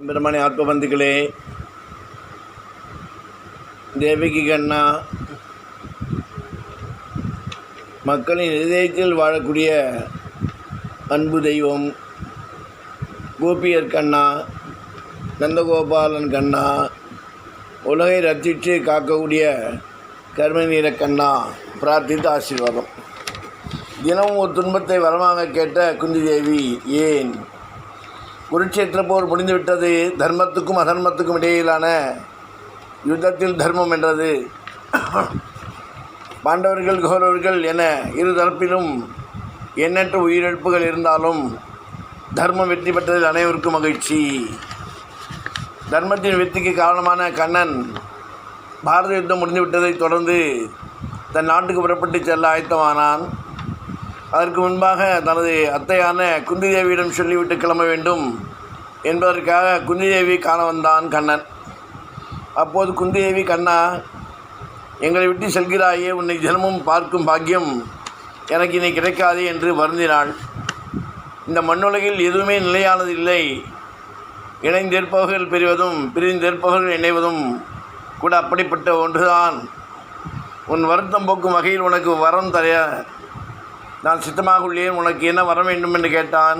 பிரமணி ஆத்மபந்துக்களே, தேவகி கண்ணா, மக்களின் இதயத்தில் வாழக்கூடிய அன்பு தெய்வம் கோபியர் கண்ணா, நந்தகோபாலன் கண்ணா, உலகை ரத்திட்டு காக்கக்கூடிய கர்மநீர கண்ணா பிரார்த்தித்து ஆசீர்வாதம். தினமும் ஒரு துன்பத்தை வரமாக கேட்ட குந்தி தேவி, ஏன் குருட்சேத்திர போர் முடிந்துவிட்டது. தர்மத்துக்கும் அதர்மத்துக்கும் இடையிலான யுத்தத்தில் தர்மம் வென்றது. பாண்டவர்கள் கௌரவர்கள் என இரு தரப்பிலும் எண்ணற்ற உயிரிழப்புகள் இருந்தாலும் தர்மம் வெற்றி பெற்றதில் அனைவருக்கும் மகிழ்ச்சி. தர்மத்தின் வெற்றிக்கு காரணமான கண்ணன் பாரத யுத்தம் முடிந்துவிட்டதை தொடர்ந்து தன் நாட்டுக்கு புறப்பட்டு செல்ல ஆயத்தமானான். அதற்கு முன்பாக தனது அத்தையான குந்தி தேவியிடம் சொல்லிவிட்டு கிளம்ப வேண்டும் என்பதற்காக குந்தி தேவி காண வந்தான் கண்ணன். அப்போது குந்தி தேவி, கண்ணா, எங்களை விட்டு செல்கிறாயே, உன்னை தினமும் பார்க்கும் பாக்கியம் எனக்கு இனி கிடைக்காது என்று வருந்தினாள். இந்த மண்ணுலகில் எதுவுமே நிலையானது இல்லை. இணைந்திருப்பவர்கள் பிரிவதும் பிரிந்திருப்பவர்கள் இணைவதும் கூட அப்படிப்பட்ட ஒன்றுதான். உன் வருத்தம் போக்கும் வகையில் உனக்கு வரம் தர நான் சித்தமாக உள்ளேன். உனக்கு என்ன வர வேண்டும் என்று கேட்டான்.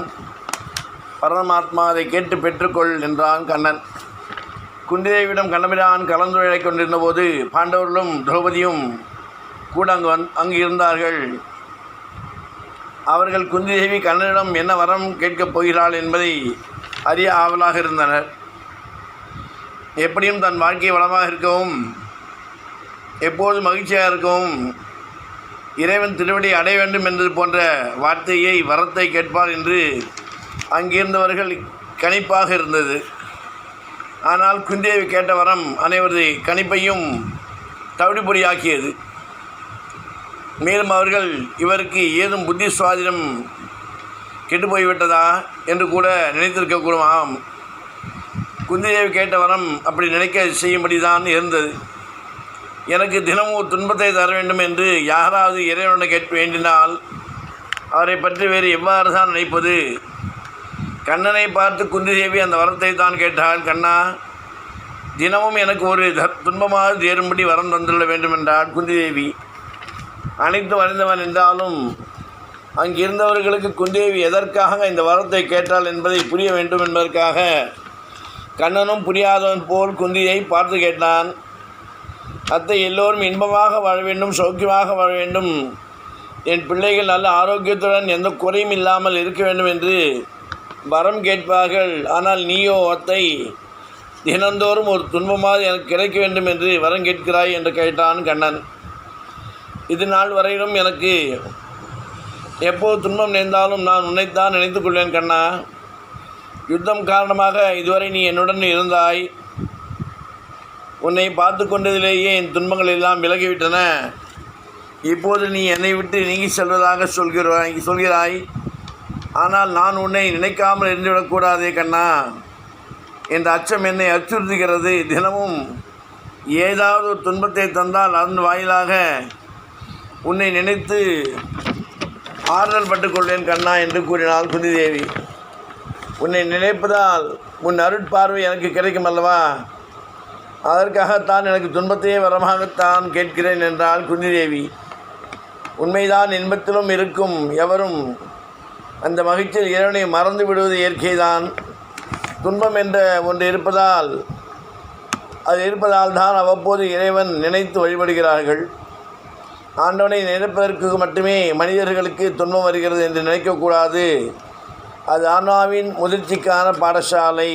பரமாத்மா அதை கேட்டு பெற்றுக்கொள் என்றான் கண்ணன். குந்திதேவியிடம் கண்ணபிரான் கலந்துரையாடி கொண்டிருந்த போது பாண்டவர்களும் திரௌபதியும் கூட அங்கு இருந்தார்கள். அவர்கள் குந்திதேவி கண்ணனிடம் என்ன வரம் கேட்கப் போகிறாள் என்பதை அறிய ஆவலாக இருந்தனர். எப்படியும் தன் வாழ்க்கை வளமாக இருக்கவும் எப்போது மகிழ்ச்சியாக இருக்கவும் இறைவன் திருவடி அடைய வேண்டும் என்பது போன்ற வார்த்தையை வரத்தை கேட்பார் என்று அங்கிருந்தவர்கள் கணிப்பாக இருந்தது. ஆனால் குந்தேவி கேட்ட வரம் அனைவரது கணிப்பையும் தவிடுபொடியாக்கியது. மேலும் அவர்கள் இவருக்கு ஏதும் புத்தி சுவாதீனம் கெட்டு போய்விட்டதா என்று கூட நினைத்திருக்கக்கூடுமாம். குந்திதேவி கேட்ட வரம் அப்படி நினைக்க செய்யும்படிதான் இருந்தது. எனக்கு தினமும் துன்பத்தை தர வேண்டும் என்று யாராவது இறைவனை கேட்க வேண்டினால் அவரை பற்றி வேறு எவ்வாறு தான் நினைப்பது? கண்ணனை பார்த்து குந்திதேவி அந்த வரத்தை தான் கேட்டாள். கண்ணா, தினமும் எனக்கு ஒரு துன்பமாக தேரும்படி வரம் தந்துள்ள வேண்டும் என்றாள் குந்திதேவி. அனைத்து அறிந்தவன் என்றாலும் அங்கிருந்தவர்களுக்கு குந்திதேவி எதற்காக இந்த வரத்தை கேட்டாள் என்பதை புரிய வேண்டும் என்பதற்காக கண்ணனும் புரியாதவன் போல் குந்தியை பார்த்து கேட்டான். அத்தை, எல்லோரும் இன்பமாக வாழ வேண்டும், சௌக்கியமாக வாழ வேண்டும், என் பிள்ளைகள் நல்ல ஆரோக்கியத்துடன் எந்த குறையும் இல்லாமல் இருக்க வேண்டும் என்று வரம் கேட்பார்கள். ஆனால் நீயோ அத்தை, தினந்தோறும் ஒரு துன்பமாக எனக்கு கிடைக்க வேண்டும் என்று வரம் கேட்கிறாய் என்று கேட்டான் கண்ணன். இது நாள் வரையிலும் எனக்கு எப்போது துன்பம் நேர்ந்தாலும் நான் உன்னைத்தான் நினைத்து கொள்வேன் கண்ணா. யுத்தம் காரணமாக இதுவரை நீ என்னுடன் இருந்தாய். உன்னை பார்த்து கொண்டதிலேயே என் துன்பங்கள் எல்லாம் விலகிவிட்டன. இப்போது நீ என்னை விட்டு நீங்கி செல்வதாக சொல்கிறாய். ஆனால் நான் உன்னை நினைக்காமல் இருந்துவிடக்கூடாதே கண்ணா என்ற அச்சம் என்னை அச்சுறுத்துகிறது. தினமும் ஏதாவது ஒரு துன்பத்தை தந்தால் அதன் வாயிலாக உன்னை நினைத்து ஆறுதல் பட்டுக்கொள்வேன் கண்ணா என்று கூறினாள் குந்திதேவி. உன்னை நினைப்பதால் உன் அருட்பார்வை எனக்கு கிடைக்கும் அல்லவா? அதற்காகத்தான் எனக்கு துன்பத்தையே வரமாகத்தான் கேட்கிறேன் என்றாள் குந்திதேவி. உண்மைதான், இன்பத்திலும் இருக்கும் எவரும் அந்த மகிழ்ச்சியில் இறைவனை மறந்து விடுவது இயற்கைதான். துன்பம் என்ற ஒன்று இருப்பதால் தான் அவ்வப்போது இறைவன் நினைத்து வழிபடுகிறார்கள். ஆண்டவனை நினைப்பதற்கு மட்டுமே மனிதர்களுக்கு துன்பம் வருகிறது என்று நினைக்கக்கூடாது. அது ஆன்மாவின் முதிர்ச்சிக்கான பாடசாலை.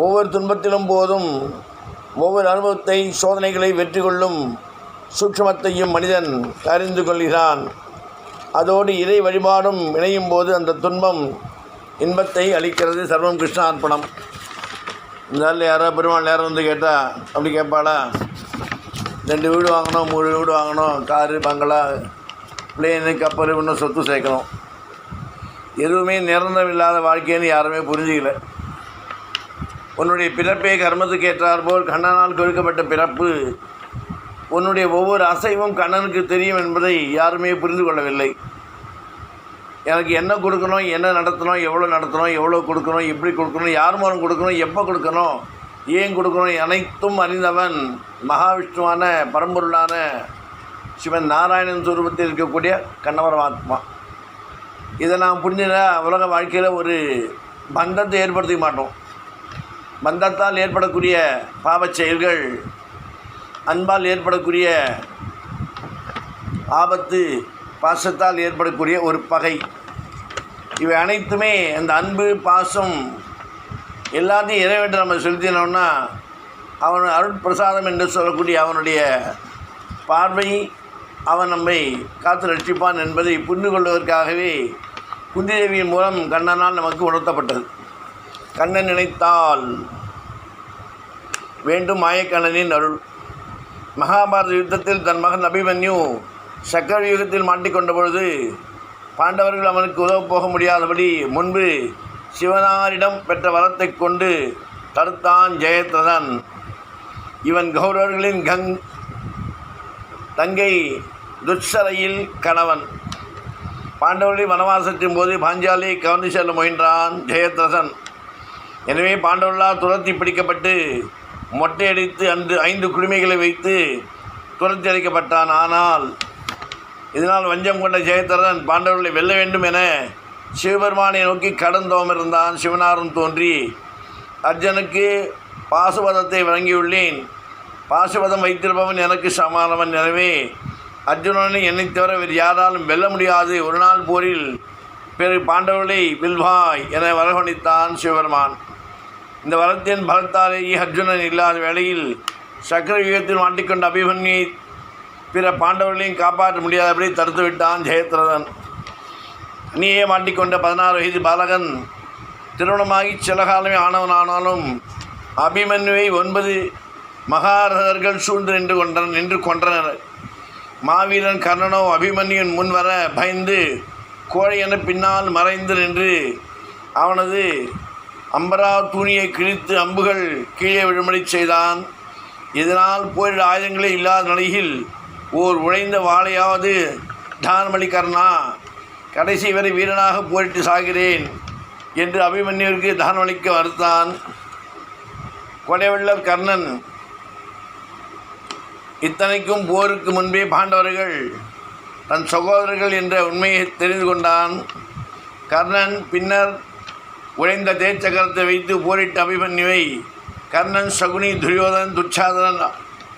ஒவ்வொரு துன்பத்திலும் போதும் ஒவ்வொரு அனுபவத்தை, சோதனைகளை வெற்றி கொள்ளும் சூட்சுமத்தையும் மனிதன் அறிந்து கொள்கிறான். அதோடு இறை வழிபாடும் இணையும் போது அந்த துன்பம் இன்பத்தை அளிக்கிறது. சர்வம் கிருஷ்ணார்ப்பணம். இந்த யாரோ பெருமாள் நேரம் வந்து கேட்டால் அப்படி கேட்பாளா? 2 வீடு வாங்கணும், 3 வீடு வாங்கணும், காரு, பங்களா, பிளேனு, கப்பல், இன்னும் சொத்து சேர்க்கணும். எதுவுமே நிரந்தரம் இல்லாத வாழ்க்கைன்னு யாருமே புரிஞ்சிக்கல. உன்னுடைய பிறப்பே கர்மத்துக்கு ஏற்றாற்போல் கண்ணனால் கொடுக்கப்பட்ட பிறப்பு. உன்னுடைய ஒவ்வொரு அசைவும் கண்ணனுக்கு தெரியும் என்பதை யாருமே புரிந்து கொள்ளவில்லை. எனக்கு என்ன கொடுக்கணும், என்ன நடத்தணும், எவ்வளோ கொடுக்கணும், எப்படி கொடுக்கணும், யார் மூலம் கொடுக்கணும், எப்போ கொடுக்கணும், ஏன் கொடுக்கணும் அனைத்தும் அறிந்தவன் மகாவிஷ்ணுவான பரம்பொருளான சிவன் நாராயணன் சுரூபத்தில் இருக்கக்கூடிய கண்ணபரமாத்மா. இதை நாம் புரிஞ்சுனா உலக வாழ்க்கையில் ஒரு பந்தத்தை ஏற்படுத்திக்க மாட்டோம். பந்தத்தால் ஏற்படக்கூடிய பாவச் செயல்கள், அன்பால் ஏற்படக்கூடிய ஆபத்து, பாசத்தால் ஏற்படக்கூடிய ஒரு பகை, இவை அனைத்துமே அந்த அன்பு பாசம் எல்லாத்தையும் இறைவன்ட்டு நம்ம செலுத்தினோம்னா அவன் அருட்பிரசாதம் என்று சொல்லக்கூடிய அவனுடைய பார்வை அவன் நம்மை காத்து ரட்சிப்பான் என்பதை புரிந்து கொள்வதற்காகவே குந்தி தேவியின் மூலம் கண்ணனால் நமக்கு உணர்த்தப்பட்டது. கண்ணன் நினைத்தால் வேண்டும் மாயக்கண்ணனின் அருள். மகாபாரத யுத்தத்தில் தன் மகன் அபிமன்யு சக்கர யுகத்தில் மாட்டிக்கொண்ட பொழுது பாண்டவர்கள் அவனுக்கு உதவப் போக முடியாதபடி முன்பு சிவனாரிடம் பெற்ற வரத்தை கொண்டு தடுத்தான் ஜெயத்ரதன். இவன் கௌரவர்களின் தங்கை துச்சரையில் கணவன். பாண்டவர்களின் வனவாசத்தின் போது பாஞ்சாலியை கவர்ந்து செல்ல முயன்றான் ஜெயத்ரதன். எனவே பாண்டவர்களால் துரத்தி பிடிக்கப்பட்டு மொட்டையடித்து 5 குடிமைகளை வைத்து துரத்தி அடிக்கப்பட்டான். ஆனால் இதனால் வஞ்சம் கொண்ட ஜெயத்ரதன் பாண்டவர்களை வெல்ல வேண்டும் என சிவபெருமானை நோக்கி கடந்தோம் இருந்தான். சிவனாரும் தோன்றி அர்ஜுனுக்கு பாசுபதத்தை வழங்கியுள்ளேன், பாசுபதம் வைத்திருப்பவன் எனக்கு சமானவன், எனவே அர்ஜுனனை என்னைத் தவிர வேறு யாராலும் வெல்ல முடியாது, ஒரு நாள் போரில் பிறகு பாண்டவர்களை வெல்வாய் என வரவழைத்தான் சிவபெருமான். இந்த வரத்தின் பலத்தாலேயே அர்ஜுனன் இல்லாத வேளையில் சக்கர யுகத்தில் மாட்டிக்கொண்ட அபிமன்யை பிற பாண்டவர்களையும் காப்பாற்ற முடியாதபடி தடுத்து விட்டான் ஜெயத்ரதன். அந்நியே மாட்டிக்கொண்ட 16 வயது பாலகன் திருமணமாகி சில காலமே ஆனவனானாலும் அபிமன்யுவை 9 மகாரதர்கள் சூழ்ந்து நின்று கொன்றனர். மாவீரன் கர்ணனோ அபிமன்யுவின் முன் வர பயந்து கோழை என பின்னால் மறைந்து நின்று அவனது அம்பரா தூணியை கிழித்து அம்புகள் கீழே விழும்படி செய்தான். இதனால் போரிட ஆயுதங்களே இல்லாத நிலையில் ஓர் உழைந்த வாளையாவது தானமளி கர்ணா, கடைசி வரை வீரனாக போரிட்டு சாகிறேன் என்று அபிமன்யுவிற்கு தானமளிக்க மறுத்தான். கொடைவள்ளல் கர்ணன் இத்தனைக்கும் போருக்கு முன்பே பாண்டவர்கள் தன் சகோதரர்கள் என்ற உண்மையை தெரிந்து கொண்டான். கர்ணன் பின்னர் உழைந்த தேச்சக்கரத்தை வைத்து போரிட்ட அபிமன்யுவை கர்ணன், சகுனி, துரியோதனன், துச்சாதனன்,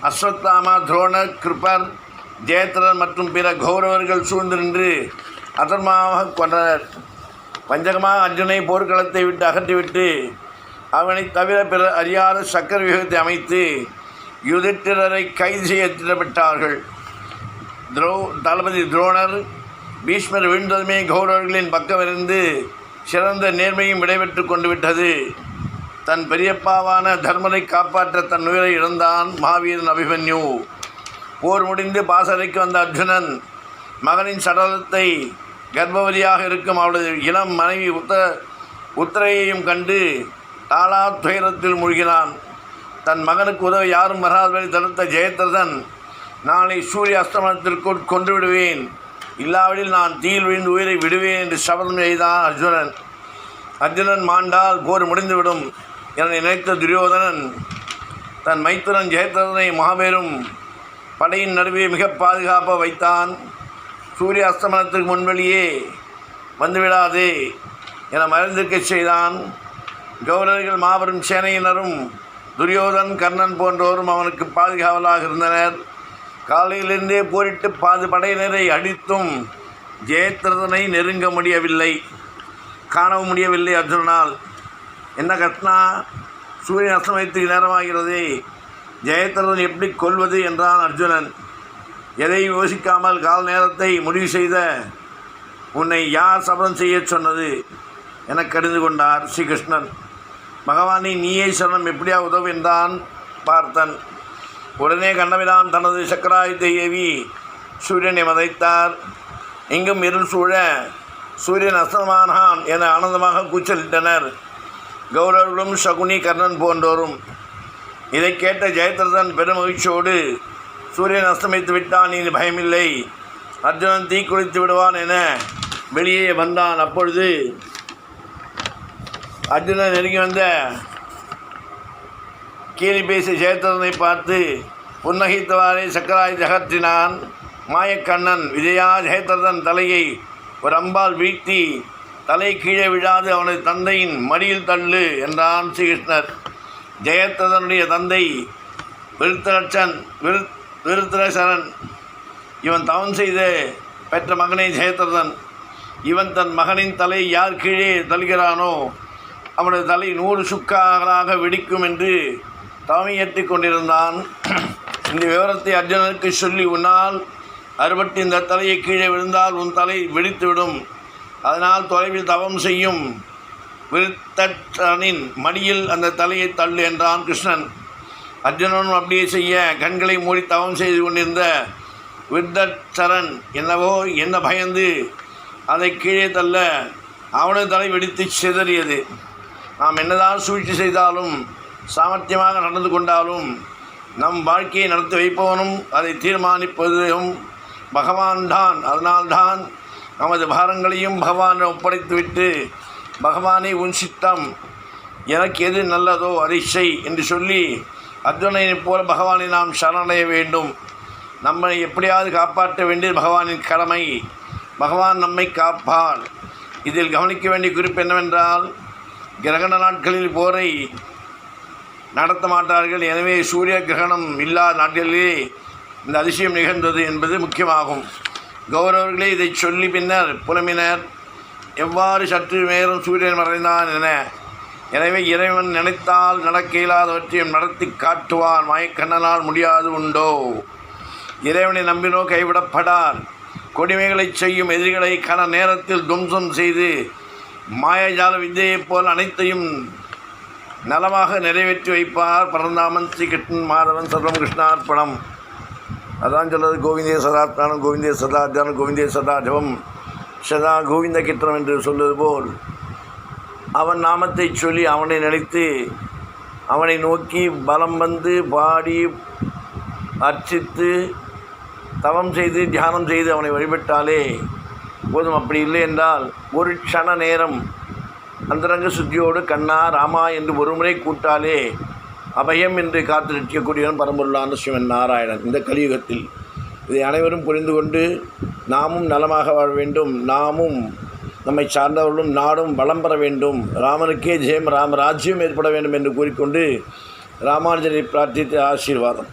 அஸ்வத்தாமா, துரோணர், கிருப்பர், ஜெயத்ரதன் மற்றும் பிற கௌரவர்கள் சூழ்ந்து நின்று அதர்மமாக கொண்டனர். வஞ்சகமாக அர்ஜுனை போர்க்களத்தை விட்டு அகற்றிவிட்டு அவனை தவிர பிற அறியாத சக்கர வியூகத்தை அமைத்து யுதிஷ்டிரரை கைது செய்ய திட்டமிட்டார்கள். தளபதி துரோணர் பீஷ்மர் வீழ்ந்ததுமே கௌரவர்களின் பக்கமிருந்து சிறந்த நேர்மையும் விடைபெற்று கொண்டு விட்டது. தன் பெரியப்பாவான தர்மரை காப்பாற்ற தன் உயிரை இழந்தான் மாவீரன் அபிமன்யு. போர் முடிந்து பாசறைக்கு வந்த அர்ஜுனன் மகனின் சடலத்தை கர்ப்பவதியாக இருக்கும் அவளது இளம் மனைவி உத்தரையையும் கண்டு தாளா துயரத்தில் மூழ்கினான். தன் மகனுக்கு உதவ யாரும் வராதபடி தடுத்த ஜெயத்ரதன், நாளை சூரிய அஸ்தமனத்திற்குள் கொன்று விடுவேன், இல்லாவிடில் நான் தீயில் விழுந்து உயிரை விடுவேன் என்று சபதம் செய்தான் அர்ஜுனன். அர்ஜுனன் மாண்டால் போர் முடிந்துவிடும் என நினைத்த துரியோதனன் தன் மைத்துனன் ஜெயத்ரதனை மாபெரும் படையின் நடுவே மிக பாதுகாப்பாக வைத்தான். சூரிய அஸ்தமனத்திற்கு முன்வெளியே வந்துவிடாதே என மறைந்திருக்க செய்தான். கௌரவர்கள் மாபெரும் சேனையினரும் துரியோதன், கர்ணன் போன்றோரும் அவனுக்கு பாதுகாவலாக இருந்தனர். காலையிலிருந்தே போரிட்டு படையினரை அடித்தும் ஜெயத்ரதனை நெருங்க முடியவில்லை, காணவும் முடியவில்லை. அர்ஜுனனால் என்ன கஷ்னா, சூரியன் அஸ்தமனத்துக்கு நேரமாகிறதே, ஜெயத்ரதன் எப்படி கொல்வது என்றான் அர்ஜுனன். எதையும் யோசிக்காமல் கால நேரத்தை முடிவு செய்த உன்னை யார் சபதம் செய்ய சொன்னது என கடிந்து கொண்டார் ஸ்ரீகிருஷ்ணன். பகவானை நீயே சரணம், எப்படியா உதவு என்றான் பார்த்தன். உடனே கண்ணபிரான் தனது சக்கராயுதத்தை ஏவி சூரியனை வதைத்தார். எங்கும் இருள் சூழ சூரியன் அஸ்தமானான் என ஆனந்தமாக கூச்சலிட்டனர் கௌரவர்களும் சகுனி, கர்ணன் போன்றோரும். இதை கேட்ட ஜெயத்ரதன் பெருமகிழ்ச்சியோடு, சூரியன் அஸ்தமித்து விட்டான், இனி பயமில்லை, அர்ஜுனன் தீக்குளித்து விடுவான் என வெளியே வந்தான். அப்பொழுது அர்ஜுனன் நெருங்கி வந்த கேலி பேசி ஜெயத்ரதனை பார்த்து புன்னகைத்தவாறே சக்கராய் ஜகற்றினான். மாயக்கண்ணன் விஜயா ஜெயத்ரதன் தலையை ஒரு அம்பால் வீழ்த்தி தலை கீழே விழாது அவனது தந்தையின் மடியில் தள்ளு என்றான் ஸ்ரீகிருஷ்ணர். ஜெயத்ரதனுடைய தந்தை விருத்தரசரன். இவன் தவம் செய்து பெற்ற மகனே ஜெயத்ரதன். இவன் தன் மகனின் தலை யார் கீழே தள்ளுகிறானோ அவனது தலை 100 சுக்காகளாக வெடிக்கும் என்று தவமையேற்றி கொண்டிருந்தான். இந்த விவரத்தை அர்ஜுனனுக்கு சொல்லி, உன்னால் அறுபட்டு இந்த தலையை கீழே விழுந்தால் உன் தலை வெடித்துவிடும். அதனால் தொலைவில் தவம் செய்யும் விருத்தரனின் மடியில் அந்த தலையை தள்ளு என்றான் கிருஷ்ணன். அர்ஜுனனும் அப்படியே செய்ய கண்களை மூடி தவம் செய்து கொண்டிருந்த விருத்தரன் என்ன பயந்து அதை கீழே தள்ள அவனது தலை வெடித்து சிதறியது. நாம் என்னதான் சூழ்ச்சி செய்தாலும் சாமர்த்தியமாக நடந்து கொண்டாலும் நம் வாழ்க்கையை நடத்தி வைப்பவனும் அதை தீர்மானிப்பதும் பகவான் தான். அதனால்தான் நமது பாரங்களையும் பகவானை ஒப்படைத்துவிட்டு பகவானை உன் சித்தம், எனக்கு எது நல்லதோ அதை செய் என்று சொல்லி அர்ஜுனனைப் போல பகவானை நாம் சரணடைய வேண்டும். நம்மை எப்படியாவது காப்பாற்ற வேண்டியது பகவானின் கடமை. பகவான் நம்மை காப்பார். இதில் கவனிக்க வேண்டிய குறிப்பு என்னவென்றால், கிரகண நாட்களில் போரை நடத்த மாட்டார்கள். எனவே சூரிய கிரகணம் இல்லாத நாட்களிலே இந்த அதிசயம் நிகழ்ந்தது என்பது முக்கியமாகும். கௌரவர்களே இதை சொல்லி பின்னர் புலம்பினர், எவ்வாறு சற்று நேரம் சூரியன் மறைந்தான் என. எனவே இறைவன் நினைத்தால் நடக்க இயலாதவற்றையும் நடத்தி காட்டுவான். மாயக்கண்ணனால் முடியாது உண்டோ? இறைவனை நம்பினோ கைவிடப்படார். கொடுமைகளை செய்யும் எதிரிகளை கன நேரத்தில் துவம்சம் செய்து மாயஜால வித்தையைப் போல் அனைத்தையும் நலமாக நிறைவேற்றி வைப்பார். பரந்தாமன் ஸ்ரீகிருஷ்ணன் மாதவன் சர்வம் கிருஷ்ணார்ப்பணம். அதான் சொல்வது, கோவிந்தே சதாத்மானம் கோவிந்தே சதாத்யானம் கோவிந்தே சதா ஜபம் சதா கோவிந்த கிருஷ்ணம் என்று சொல்வது போல் அவன் நாமத்தை சொல்லி அவனை நினைத்து அவனை நோக்கி பலம் வந்து பாடி அர்ச்சித்து தவம் செய்து தியானம் செய்து அவனை வழிபட்டாலே போதும். அப்படி இல்லை என்றால் ஒரு க்ஷண நேரம் அந்தரங்க சுத்தியோடு கண்ணா ராமா என்று ஒருமுறை கூட்டாலே அபயம் என்று காத்து நிற்கக்கூடியவன் பரம்பொருளான சிவன் நாராயணன். இந்த கலியுகத்தில் இதை அனைவரும் புரிந்து கொண்டு நாமும் நலமாக வாழ வேண்டும். நாமும் நம்மை சார்ந்தவர்களும் நாடும் வளம் பெற வேண்டும். ராமனுக்கே ஜெயம், ராமராஜ்யம் ஏற்பட வேண்டும் என்று கூறிக்கொண்டு ராமானுஜரை பிரார்த்தித்து ஆசீர்வாதம்.